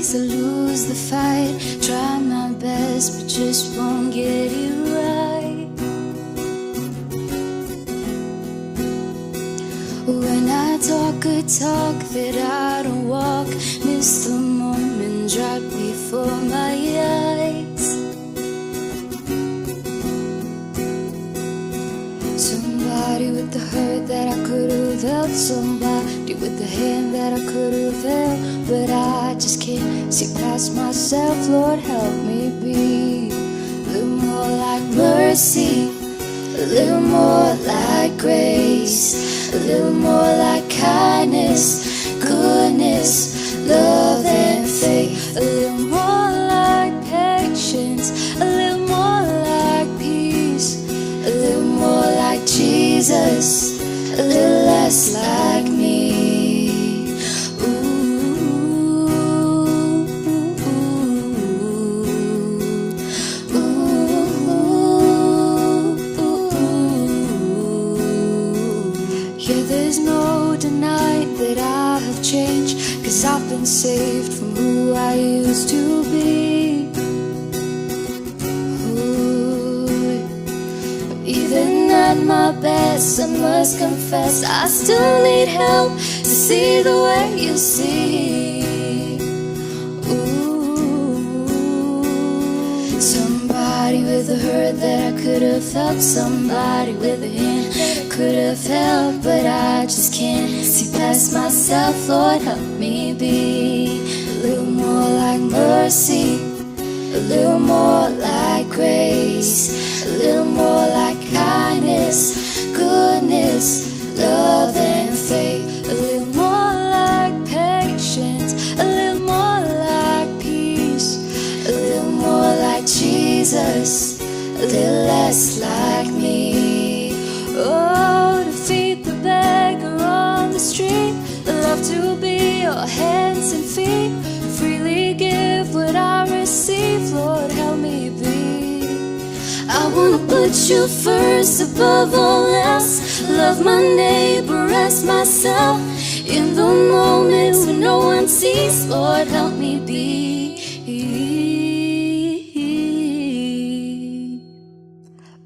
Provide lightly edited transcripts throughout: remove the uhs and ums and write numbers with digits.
days I lose the fight. Try my best but just won't get it right. When I talk good talk that I don't walk, miss the moment right before my eyes. Somebody with the hurt that I could have helped, somebody with the hand that I could have held, but I just can't see past myself. Lord, help me be a little more like mercy, a little more like grace, a little more like kindness, goodness, love and faith, a little more like patience, a little more like peace, a little more like Jesus, a little less like me. Ooh, ooh, ooh. Yeah, there's no denying that I have changed, 'cause I've been saved from who I used to be. Even at my best, I must confess, I still need help to see the way you see. Ooh, somebody with a hurt that I could have felt, somebody with a hand that I could have held, but I just can't see past myself. Lord, help me be a little more like mercy, a little more like grace, a little more like kindness, goodness, love and faith, a little more like patience, a little more like peace, a little more like Jesus, a little less like me. Oh, to feed the beggar on the street, love to be your hands and feet, freely give what I receive. Lord, help me be. I wanna put you first above all else, love my neighbor as myself, in the moments when no one sees. Lord, help me be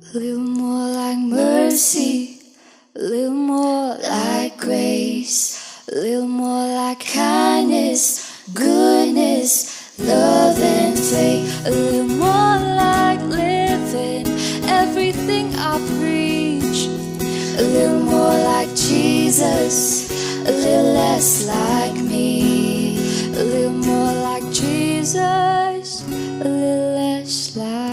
a little more like mercy, a little more like grace, a little more like kindness, goodness, love and faith, a little more like living everything I preach, a little more like Jesus, a little less like me, a little more like Jesus, a little less like